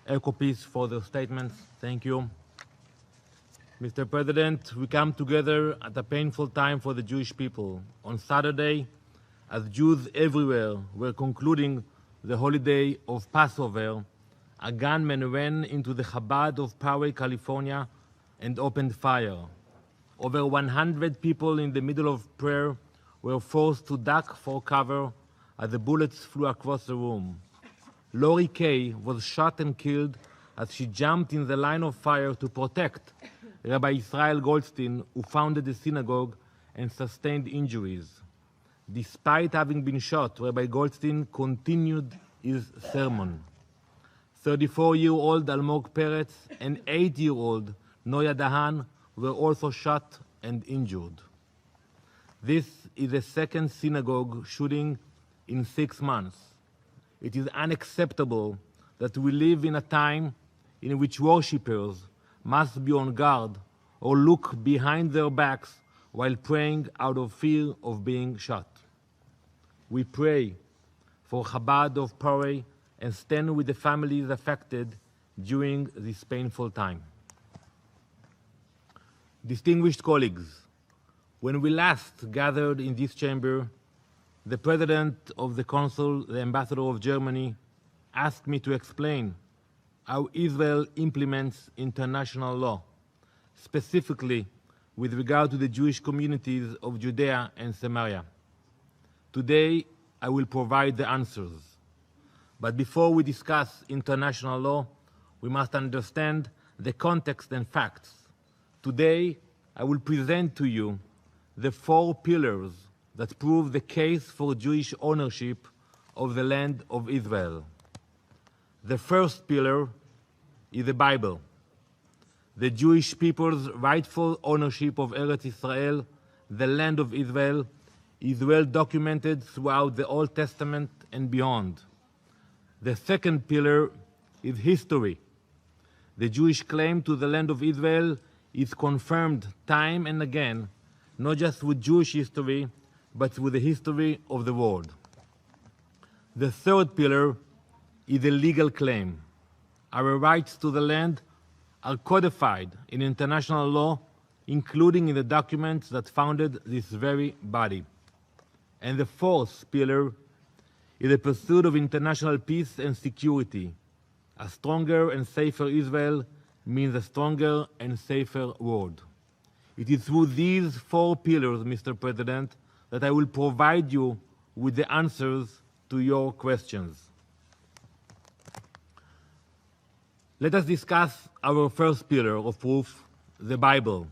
Ecopiece for their statements. Thank you. Mr. President, we come together at a painful time for the Jewish people. On Saturday, as Jews everywhere were concluding the holiday of Passover, a gunman ran into the Chabad of Poway, California, and opened fire. Over 100 people in the middle of prayer were forced to duck for cover as the bullets flew across the room. Lori Kay was shot and killed as she jumped in the line of fire to protect Rabbi Israel Goldstein, who founded the synagogue and sustained injuries. Despite having been shot, Rabbi Goldstein continued his sermon. 34-year-old Almog Peretz and 8-year-old Noya Dahan were also shot and injured. This is the second synagogue shooting in 6 months. It is unacceptable that we live in a time in which worshippers must be on guard or look behind their backs while praying out of fear of being shot. We pray for Chabad of Poway and stand with the families affected during this painful time. Distinguished colleagues, when we last gathered in this chamber, the President of the Council, the Ambassador of Germany, asked me to explain how Israel implements international law, specifically with regard to the Jewish communities of Judea and Samaria. Today, I will provide the answers. But before we discuss international law, we must understand the context and facts. Today, I will present to you the 4 pillars that prove the case for Jewish ownership of the land of Israel. The first pillar is the Bible. The Jewish people's rightful ownership of Eretz Israel, the land of Israel, is well documented throughout the Old Testament and beyond. The second pillar is history. The Jewish claim to the land of Israel is confirmed time and again, not just with Jewish history, but with the history of the world. The third pillar is a legal claim. Our rights to the land are codified in international law, including in the documents that founded this very body. And the fourth pillar is the pursuit of international peace and security. A stronger and safer Israel means a stronger and safer world. It is through these 4 pillars, Mr. President, that I will provide you with the answers to your questions. Let us discuss our first pillar of proof, the Bible.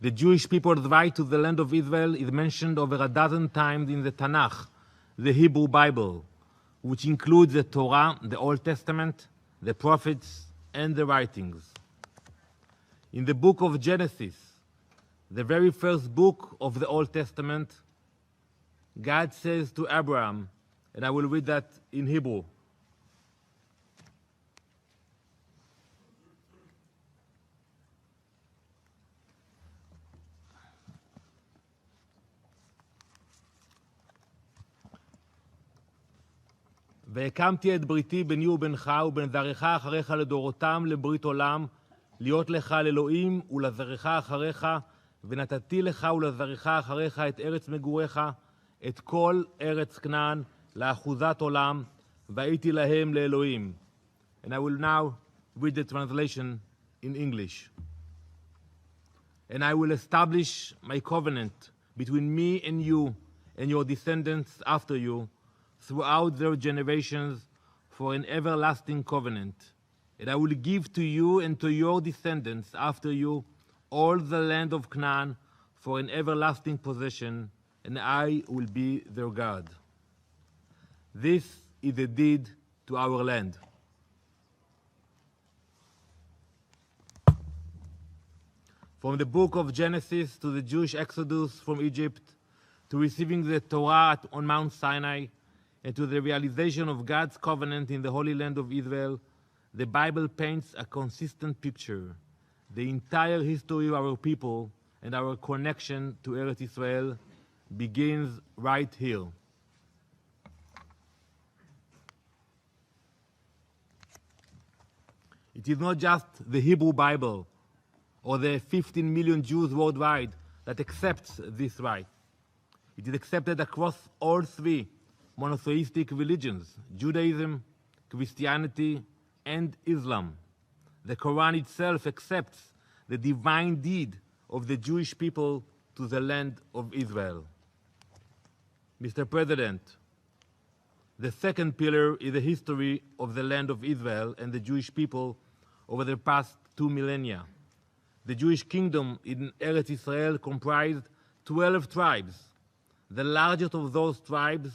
The Jewish people's right to the land of Israel is mentioned over a dozen times in the Tanakh, the Hebrew Bible, which includes the Torah, the Old Testament, the prophets, and the writings. In the book of Genesis, the very first book of the Old Testament, God says to Abraham, and I will read that in Hebrew. והקמתי את בריתי ביני ובינך ובין זרעך אחריך לדורותם לברית עולם, להיות לך לאלוהים ולזרעך אחריך, ונתתי לך ולזרעך אחריך את ארץ מגוריך, את כל ארץ כנען לאחוזת עולם, והייתי להם לאלוהים. And I will now read the translation in English. And I will establish my covenant between me and you and your descendants after you, throughout their generations, for an everlasting covenant. And I will give to you and to your descendants after you all the land of Canaan for an everlasting possession, and I will be their God. This is a deed to our land. From the book of Genesis to the Jewish exodus from Egypt, to receiving the Torah on Mount Sinai, and to the realization of God's covenant in the Holy Land of Israel, the Bible paints a consistent picture. The entire history of our people and our connection to Eretz Israel begins right here. It is not just the Hebrew Bible or the 15 million Jews worldwide that accepts this right. It is accepted across all three monotheistic religions, Judaism, Christianity, and Islam. The Quran itself accepts the divine deed of the Jewish people to the land of Israel. Mr. President, the second pillar is the history of the land of Israel and the Jewish people over the past 2 millennia. The Jewish kingdom in Eretz Israel comprised 12 tribes. The largest of those tribes,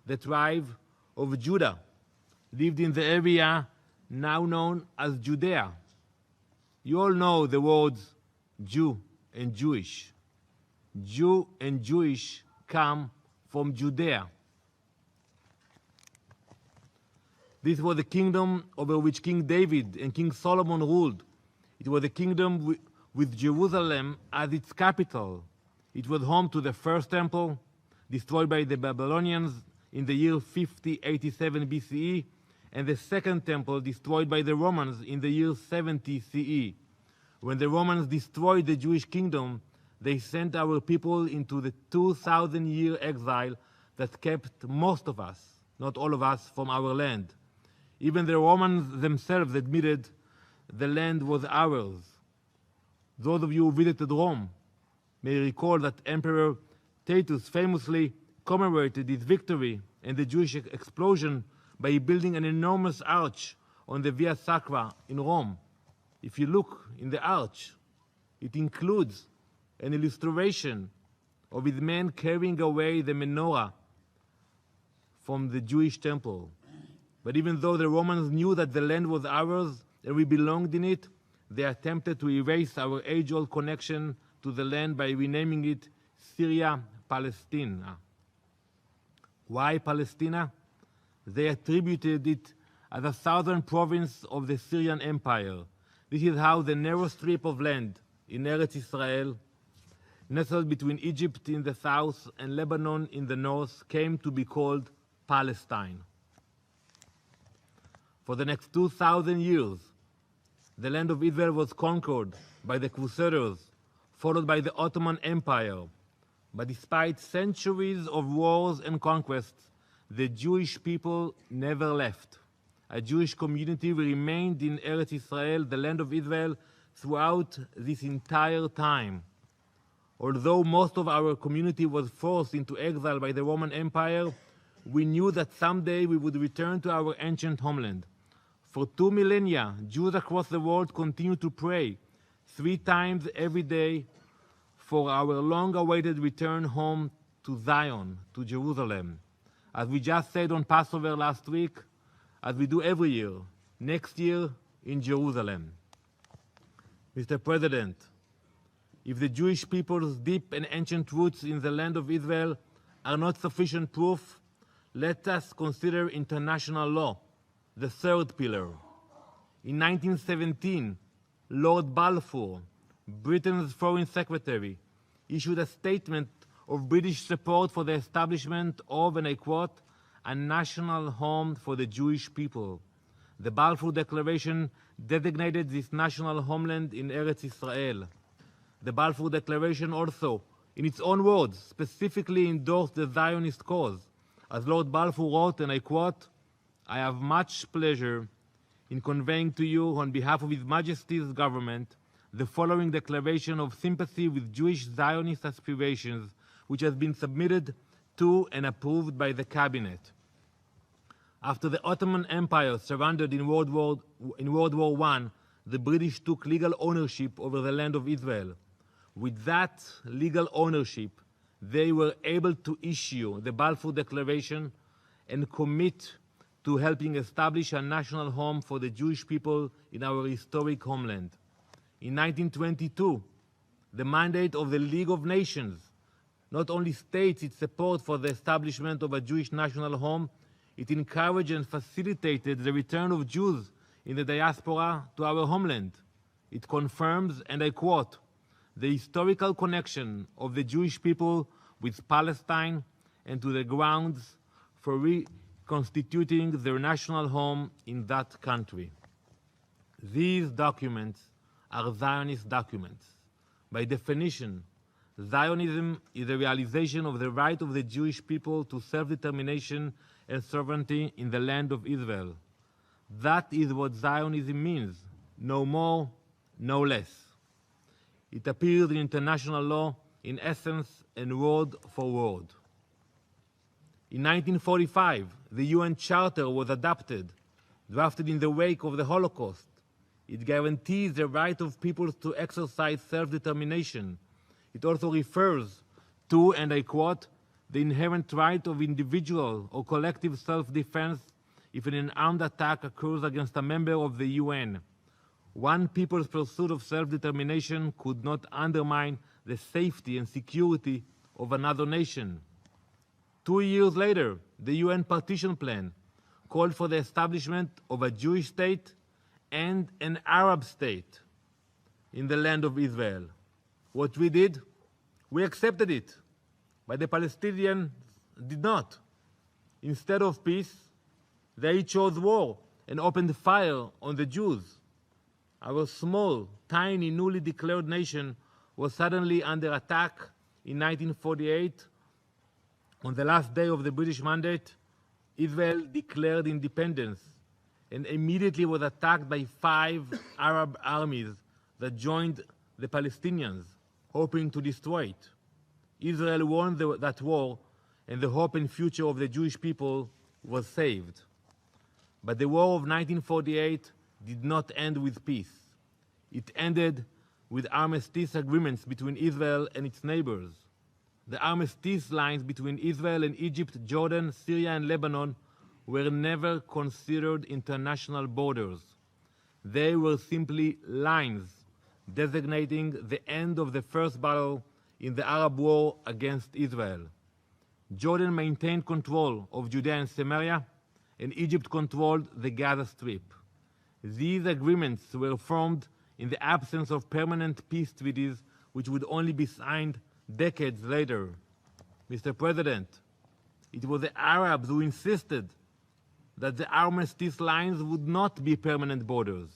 the tribe of Judah, lived in the area now known as Judea. You all know the words Jew and Jewish. Jew and Jewish come from Judea. This was the kingdom over which King David and King Solomon ruled. It was a kingdom with Jerusalem as its capital. It was home to the first temple, destroyed by the Babylonians in the year 5087 BCE, and the second temple destroyed by the Romans in the year 70 CE. When the Romans destroyed the Jewish kingdom, they sent our people into the 2,000-year exile that kept most of us, not all of us, from our land. Even the Romans themselves admitted the land was ours. Those of you who visited Rome may recall that Emperor Titus famously commemorated his victory and the Jewish explosion by building an enormous arch on the Via Sacra in Rome. If you look in the arch, it includes an illustration of his men carrying away the menorah from the Jewish temple. But even though the Romans knew that the land was ours and we belonged in it, they attempted to erase our age-old connection to the land by renaming it Syria Palestina. Why Palestina? They attributed it as a southern province of the Syrian Empire. This is how the narrow strip of land in Eretz Israel, nestled between Egypt in the south and Lebanon in the north, came to be called Palestine. For the next 2,000 years, the land of Israel was conquered by the Crusaders, followed by the Ottoman Empire. But despite centuries of wars and conquests, the Jewish people never left. A Jewish community remained in Eretz Israel, the land of Israel, throughout this entire time. Although most of our community was forced into exile by the Roman Empire, we knew that someday we would return to our ancient homeland. For 2 millennia, Jews across the world continued to pray 3 times every day for our long-awaited return home to Zion, to Jerusalem. As we just said on Passover last week, as we do every year, next year in Jerusalem. Mr. President, if the Jewish people's deep and ancient roots in the land of Israel are not sufficient proof, let us consider international law, the third pillar. In 1917, Lord Balfour, Britain's Foreign Secretary, issued a statement of British support for the establishment of, and I quote, a national home for the Jewish people. The Balfour Declaration designated this national homeland in Eretz Israel. The Balfour Declaration also, in its own words, specifically endorsed the Zionist cause. As Lord Balfour wrote, and I quote, I have much pleasure in conveying to you on behalf of His Majesty's government the following declaration of sympathy with Jewish Zionist aspirations, which has been submitted to and approved by the Cabinet. After the Ottoman Empire surrendered in World War I, the British took legal ownership over the land of Israel. With that legal ownership, they were able to issue the Balfour Declaration and commit to helping establish a national home for the Jewish people in our historic homeland. In 1922, the mandate of the League of Nations not only states its support for the establishment of a Jewish national home, it encouraged and facilitated the return of Jews in the diaspora to our homeland. It confirms, and I quote, the historical connection of the Jewish people with Palestine and to the grounds for reconstituting their national home in that country. These documents are Zionist documents. By definition, Zionism is the realization of the right of the Jewish people to self-determination and sovereignty in the land of Israel. That is what Zionism means, no more, no less. It appears in international law in essence and word for word. In 1945, the UN Charter was adopted, drafted in the wake of the Holocaust. It guarantees the right of peoples to exercise self-determination. It also refers to, and I quote, the inherent right of individual or collective self-defense if an armed attack occurs against a member of the UN. One people's pursuit of self-determination could not undermine the safety and security of another nation. 2 years later, the UN Partition Plan called for the establishment of a Jewish state and an Arab state in the land of Israel. What we did, we accepted it, but the Palestinians did not. Instead of peace, they chose war and opened fire on the Jews. Our small, tiny, newly declared nation was suddenly under attack in 1948. On the last day of the British Mandate, Israel declared independence and immediately was attacked by 5 Arab armies that joined the Palestinians, hoping to destroy it. Israel won that war, and the hope and future of the Jewish people was saved. But the war of 1948 did not end with peace. It ended with armistice agreements between Israel and its neighbors. The armistice lines between Israel and Egypt, Jordan, Syria, and Lebanon were never considered international borders. They were simply lines designating the end of the first battle in the Arab war against Israel. Jordan maintained control of Judea and Samaria, and Egypt controlled the Gaza Strip. These agreements were formed in the absence of permanent peace treaties, which would only be signed decades later. Mr. President, it was the Arabs who insisted that the armistice lines would not be permanent borders.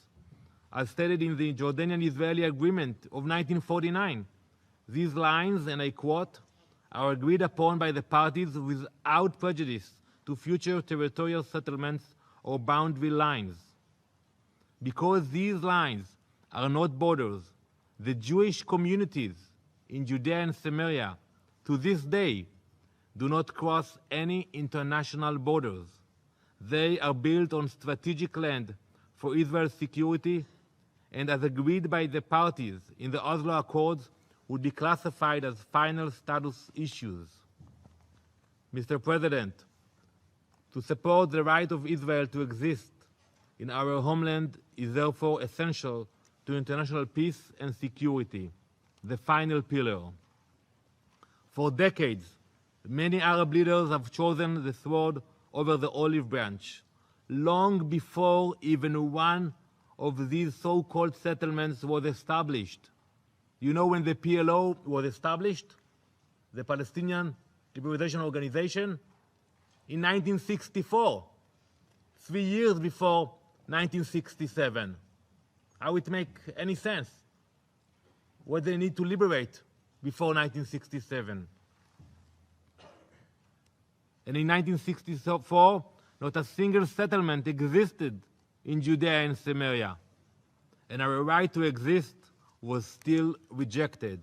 As stated in the Jordanian-Israeli Agreement of 1949, these lines, and I quote, are agreed upon by the parties without prejudice to future territorial settlements or boundary lines. Because these lines are not borders, the Jewish communities in Judea and Samaria to this day do not cross any international borders. They are built on strategic land for Israel's security, and as agreed by the parties in the Oslo Accords, would be classified as final status issues. Mr. President, to support the right of Israel to exist in our homeland is therefore essential to international peace and security, the final pillar. For decades, many Arab leaders have chosen the sword over the olive branch, long before even one of these so-called settlements was established. You know when the PLO was established, the Palestinian Liberation Organization? In 1964, 3 years before 1967. How it make any sense? What they need to liberate before 1967. And in 1964, not a single settlement existed in Judea and Samaria, and our right to exist was still rejected.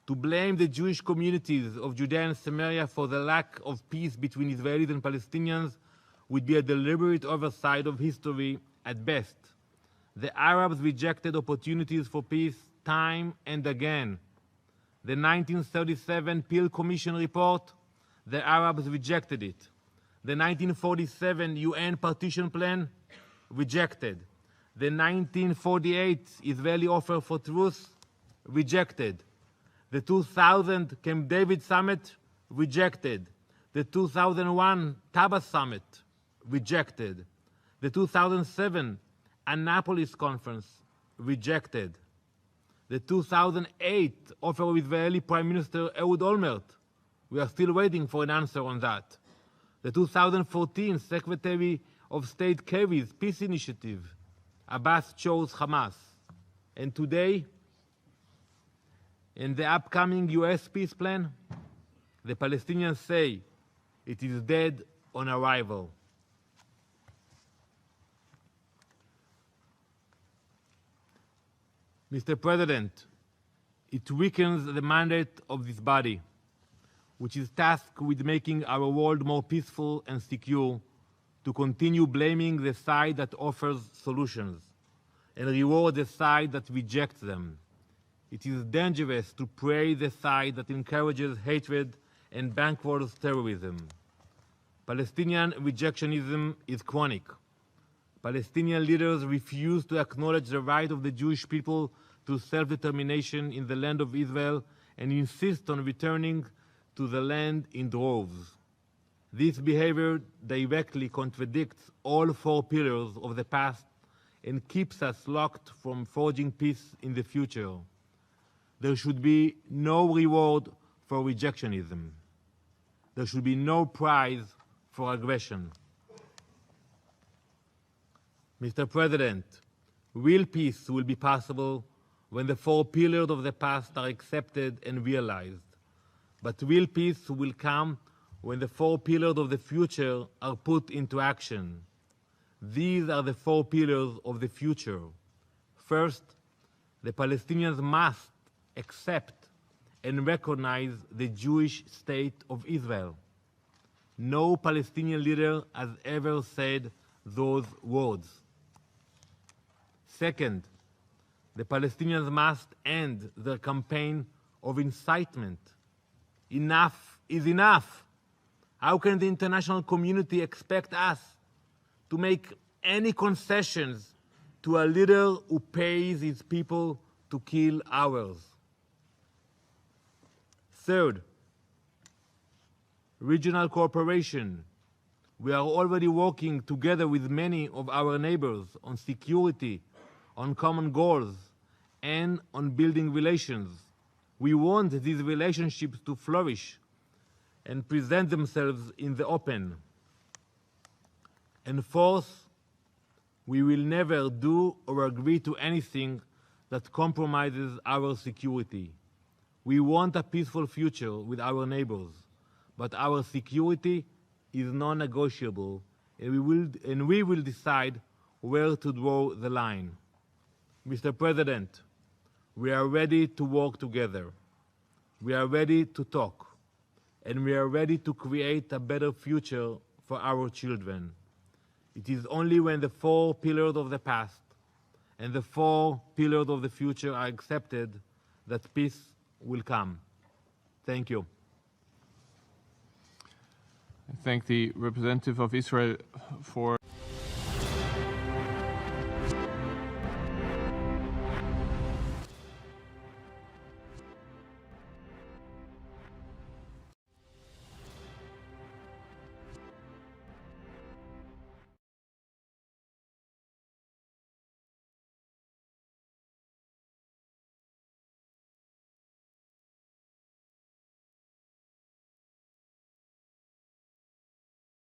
To blame the Jewish communities of Judea and Samaria for the lack of peace between Israelis and Palestinians would be a deliberate oversight of history at best. The Arabs rejected opportunities for peace time and again. The 1937 Peel Commission report, the Arabs rejected it. The 1947 UN Partition Plan, rejected. The 1948 Israeli offer for truce, rejected. The 2000 Camp David Summit, rejected. The 2001 Taba Summit, rejected. The 2007 Annapolis Conference, rejected. The 2008 offer of Israeli Prime Minister Ehud Olmert, we are still waiting for an answer on that. The 2014 Secretary of State Kerry's Peace Initiative, Abbas chose Hamas. And today, in the upcoming US peace plan, the Palestinians say it is dead on arrival. Mr. President, it weakens the mandate of this body, which is tasked with making our world more peaceful and secure, to continue blaming the side that offers solutions and reward the side that rejects them. It is dangerous to praise the side that encourages hatred and bankrolls terrorism. Palestinian rejectionism is chronic. Palestinian leaders refuse to acknowledge the right of the Jewish people to self-determination in the land of Israel and insist on returning to the land in droves. This behavior directly contradicts all four pillars of the past and keeps us locked from forging peace in the future. There should be no reward for rejectionism. There should be no prize for aggression. Mr. President, real peace will be possible when the four pillars of the past are accepted and realized. But real peace will come when the four pillars of the future are put into action. These are the four pillars of the future. First, the Palestinians must accept and recognize the Jewish state of Israel. No Palestinian leader has ever said those words. Second, the Palestinians must end their campaign of incitement. Enough is enough. How can the international community expect us to make any concessions to a leader who pays his people to kill ours? Third, regional cooperation. We are already working together with many of our neighbors on security, on common goals, and on building relations. We want these relationships to flourish and present themselves in the open. And fourth, we will never do or agree to anything that compromises our security. We want a peaceful future with our neighbors, but our security is non-negotiable, and we will decide where to draw the line. Mr. President, we are ready to work together. We are ready to talk, and we are ready to create a better future for our children. It is only when the four pillars of the past and the four pillars of the future are accepted that peace will come. Thank you. I thank the representative of Israel for